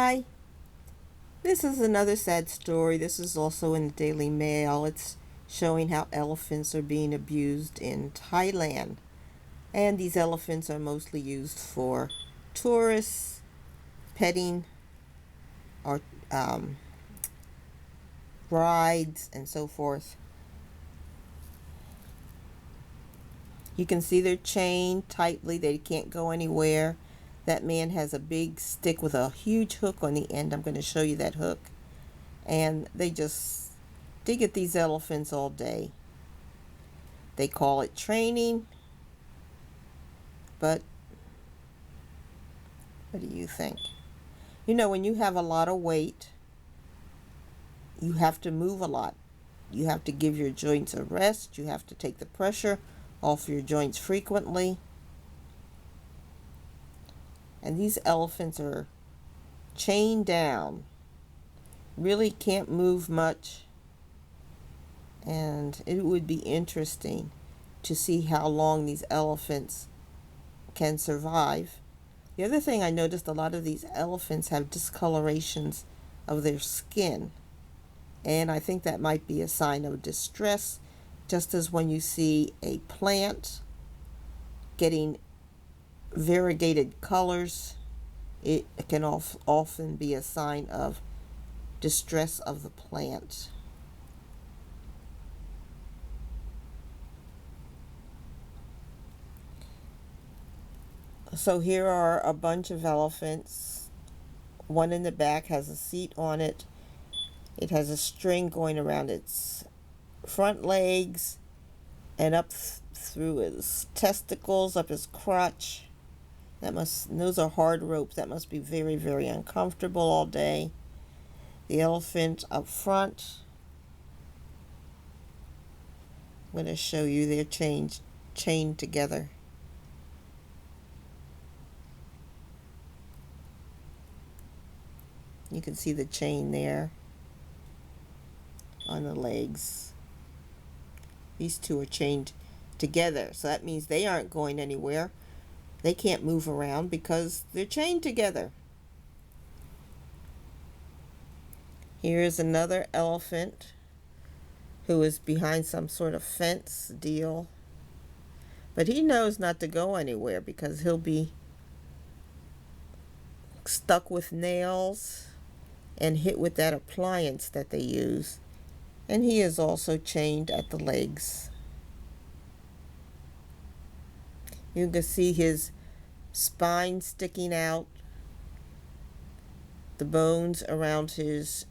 Hi, this is another sad story. This is also in the Daily Mail. It's showing how elephants are being abused in Thailand. And these elephants are mostly used for tourists, petting, or um, rides, and so forth. You can see they're chained tightly, they can't go anywhere. That man has a big stick with a huge hook on the end. I'm going to show you that hook. And they just dig at these elephants all day. They call it training, but what do you think? When you have a lot of weight, you have to move a lot. You have to give your joints a rest. You have to take the pressure off your joints frequently. And these elephants are chained down, really can't move much. And it would be interesting to see how long these elephants can survive. The other thing I noticed, a lot of these elephants have discolorations of their skin. And I think that might be a sign of distress, just as when you see a plant getting variegated colors, it can often be a sign of distress of the plant. So here are a bunch of elephants. One in the back has a seat on it. It has a string going around its front legs and up through his testicles, up his crotch. Those are hard ropes. That must be very, very uncomfortable all day. The elephant up front. I'm going to show you they're chained together. You can see the chain there on the legs. These two are chained together, so that means they aren't going anywhere. They can't move around because they're chained together. Here's another elephant who is behind some sort of fence deal. But he knows not to go anywhere because he'll be stuck with nails and hit with that appliance that they use. And he is also chained at the legs. You can see his spine sticking out, the bones around his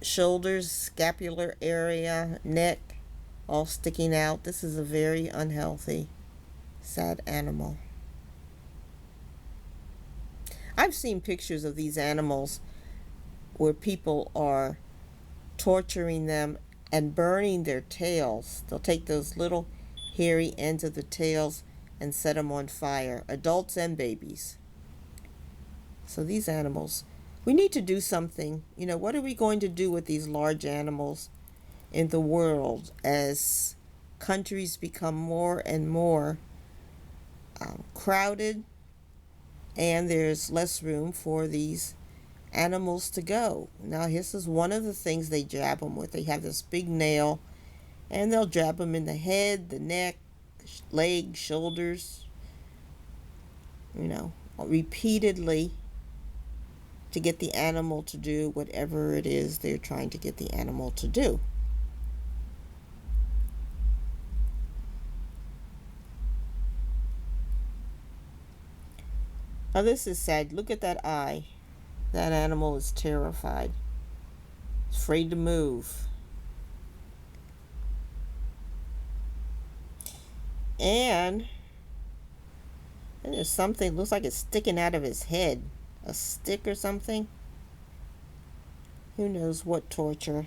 shoulders, scapular area, neck, all sticking out. This is a very unhealthy, sad animal. I've seen pictures of these animals where people are torturing them and burning their tails. They'll take those little hairy ends of the tails and set them on fire, adults and babies. So these animals, we need to do something. What are we going to do with these large animals in the world as countries become more and more crowded and there's less room for these animals to go? Now, this is one of the things they jab them with. They have this big nail, and they'll jab them in the head, the neck, legs, shoulders, repeatedly to get the animal to do whatever it is they're trying to get the animal to do. Now, this is sad. Look at that eye. That animal is terrified. It's afraid to move. And there's something, looks like it's sticking out of his head. A stick or something. Who knows what torture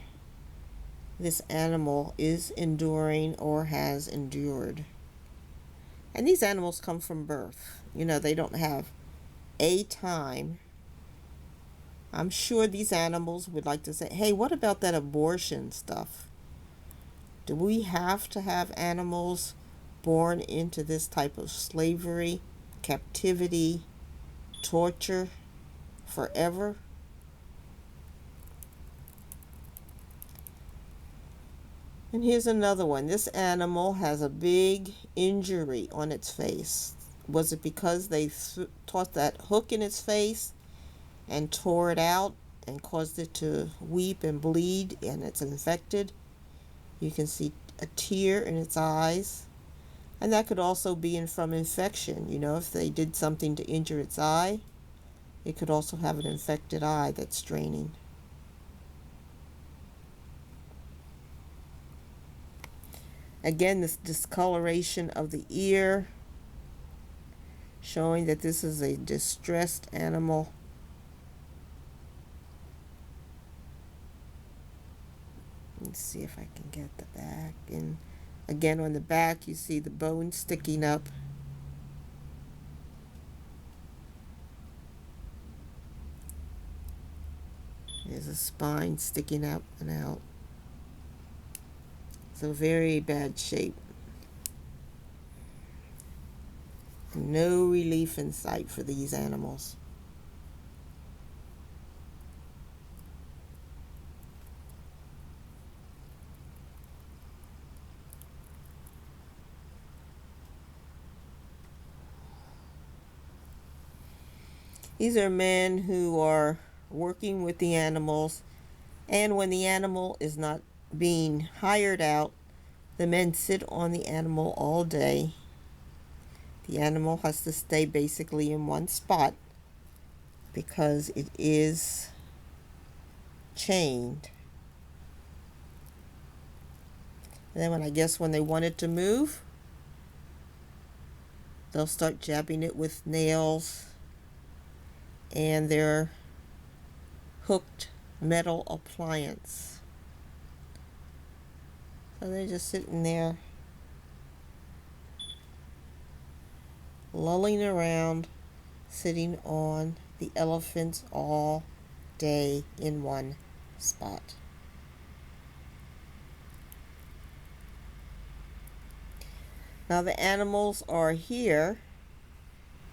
this animal is enduring or has endured. And these animals come from birth. They don't have a time. I'm sure these animals would like to say, hey, what about that abortion stuff? Do we have to have animals born into this type of slavery, captivity, torture forever? And here's another one. This animal has a big injury on its face. Was it because they tossed that hook in its face and tore it out and caused it to weep and bleed and it's infected? You can see a tear in its eyes. And that could also be from infection. You know, if they did something to injure its eye, it could also have an infected eye that's draining. Again, this discoloration of the ear, showing that this is a distressed animal. Let's see if I can get the back. And again, on the back, you see the bone sticking up. There's a spine sticking up and out. So very bad shape. No relief in sight for these animals. These are men who are working with the animals, and when the animal is not being hired out, the men sit on the animal all day. The animal has to stay basically in one spot because it is chained. And then when they want it to move, they'll start jabbing it with nails and their hooked metal appliance. So they're just sitting there, lolling around, sitting on the elephants all day in one spot. Now the animals are here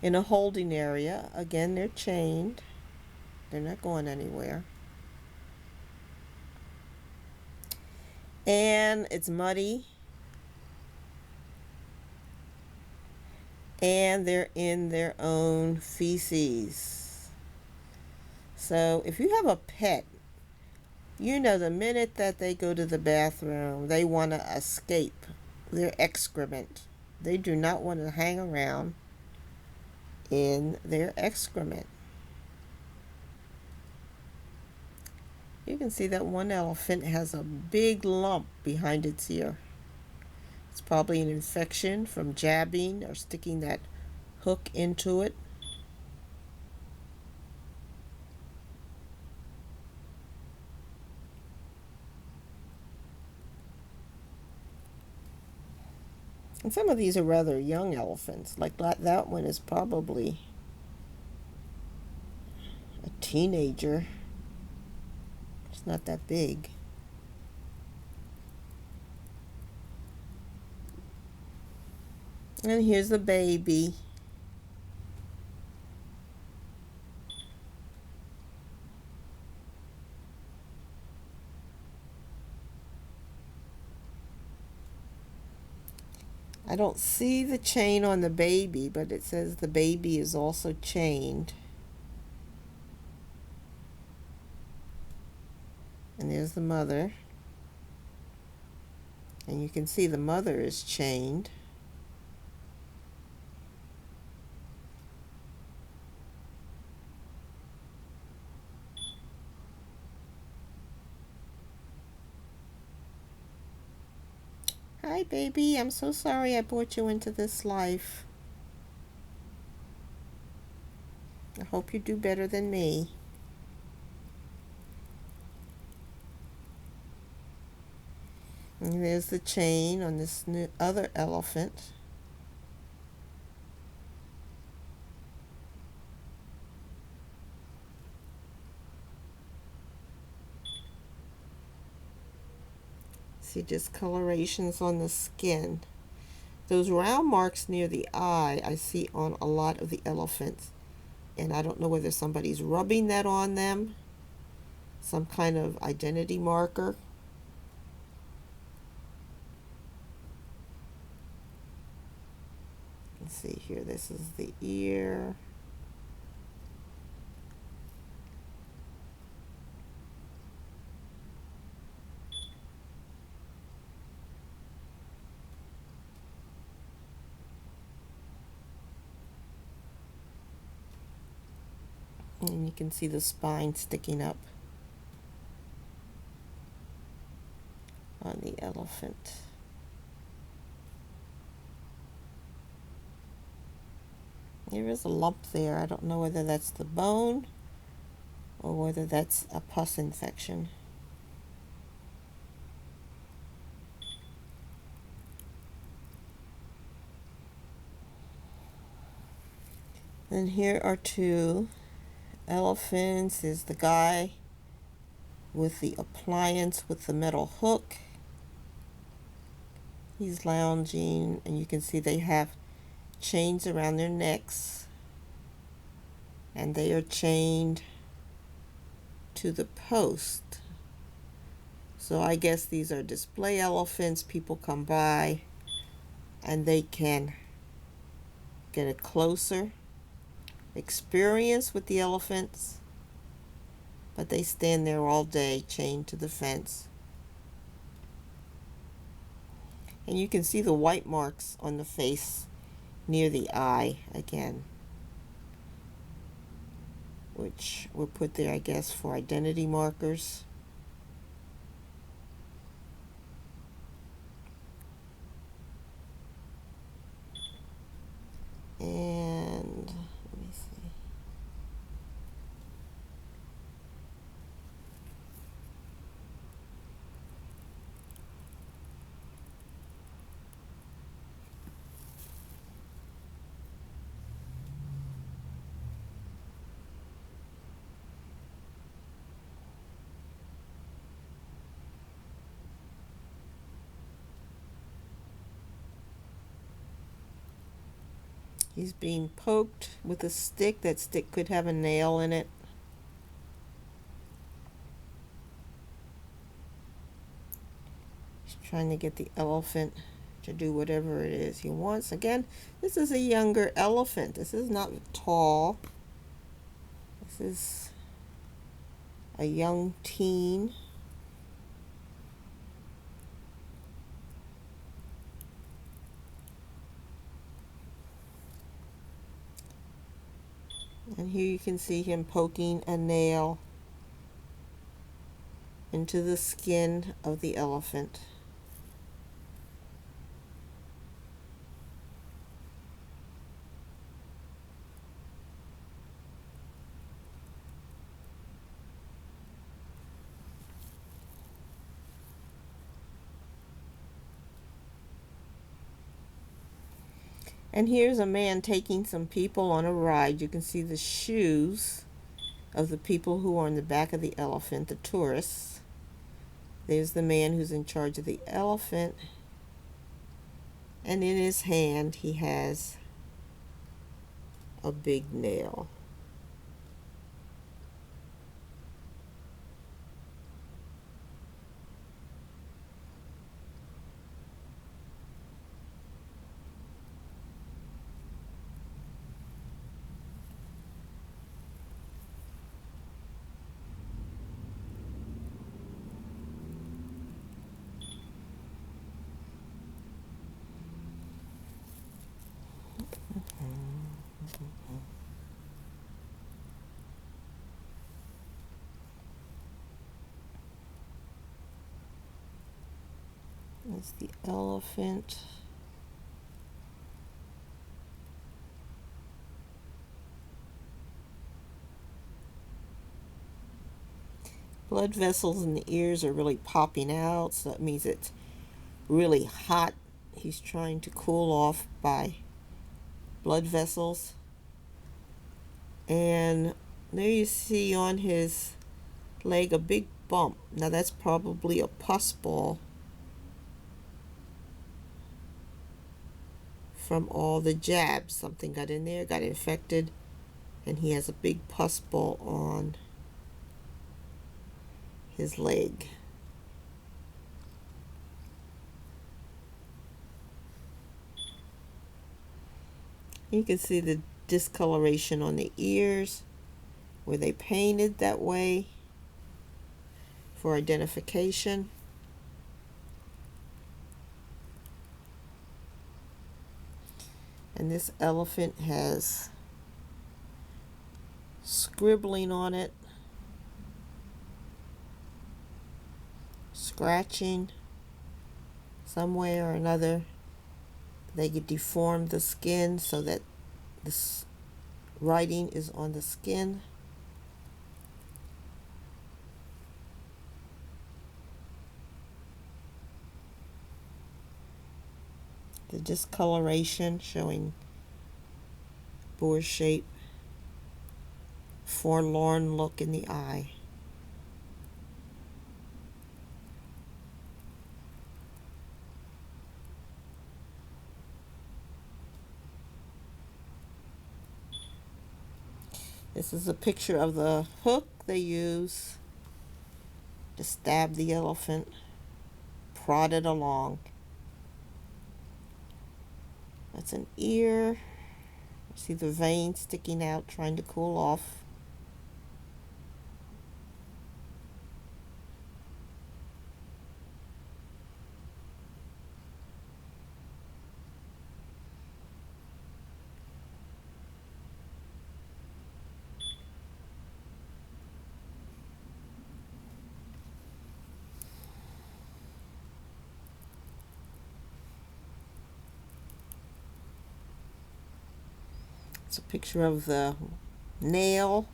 in a holding area. Again, they're chained. They're not going anywhere. And it's muddy. And they're in their own feces. So if you have a pet, you know the minute that they go to the bathroom, they want to escape their excrement. They do not want to hang around in their excrement. You can see that one elephant has a big lump behind its ear. It's probably an infection from jabbing or sticking that hook into it. And some of these are rather young elephants. Like that one is probably a teenager. It's not that big. And here's the baby. I don't see the chain on the baby, but it says the baby is also chained. And there's the mother. And you can see the mother is chained. Hi, baby. I'm so sorry I brought you into this life. I hope you do better than me. And there's the chain on this other elephant. See discolorations on the skin. Those round marks near the eye I see on a lot of the elephants. And I don't know whether somebody's rubbing that on them. Some kind of identity marker. Let's see here. This is the ear. And you can see the spine sticking up on the elephant. There is a lump there. I don't know whether that's the bone or whether that's a pus infection. And here are two elephants. Is the guy with the appliance with the metal hook. He's lounging, and you can see they have chains around their necks, and they are chained to the post. So I guess these are display elephants. People come by and they can get a closer experience with the elephants, but they stand there all day chained to the fence. And you can see the white marks on the face near the eye again, which were put there, I guess, for identity markers. And let me see. He's being poked with a stick. That stick could have a nail in it. He's trying to get the elephant to do whatever it is he wants. Again, this is a younger elephant. This is not tall. This is a young teen. And here you can see him poking a nail into the skin of the elephant. And here's a man taking some people on a ride. You can see the shoes of the people who are on the back of the elephant, the tourists. There's the man who's in charge of the elephant. And in his hand, he has a big nail. That's the elephant. Blood vessels in the ears are really popping out, so that means it's really hot. He's trying to cool off by blood vessels. And there you see on his leg a big bump. Now that's probably a pus ball from all the jabs. Something got in there, got infected, and he has a big pus ball on his leg. You can see the discoloration on the ears where they painted that way for identification. And this elephant has scribbling on it, scratching some way or another. They could deform the skin so that this writing is on the skin. The discoloration showing boar shape, forlorn look in the eye. This is a picture of the hook they use to stab the elephant, prod it along. That's an ear. See the vein sticking out, trying to cool off. It's a picture of the nail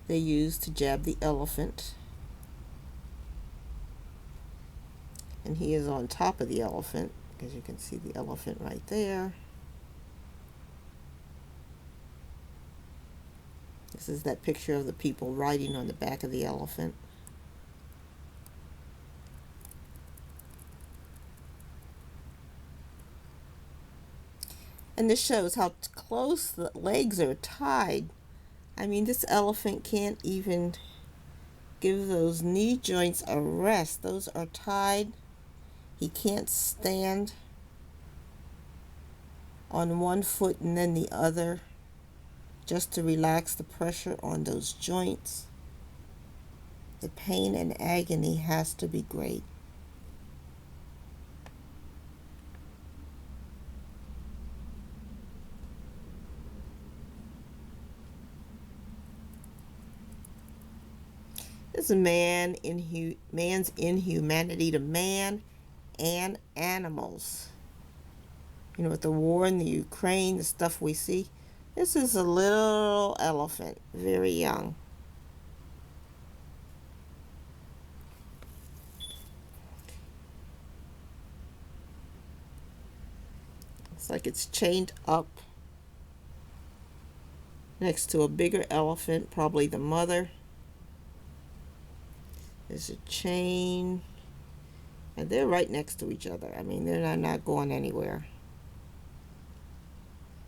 they used to jab the elephant. And he is on top of the elephant, because you can see the elephant right there. This is that picture of the people riding on the back of the elephant. And this shows how close the legs are tied. I mean, this elephant can't even give those knee joints a rest. Those are tied. He can't stand on one foot and then the other just to relax the pressure on those joints. The pain and agony has to be great. This is man's inhumanity to man and animals. You know, with the war in the Ukraine, the stuff we see. This is a little elephant, very young. It's like it's chained up next to a bigger elephant, probably the mother. There's a chain, and they're right next to each other. I mean, they're not going anywhere.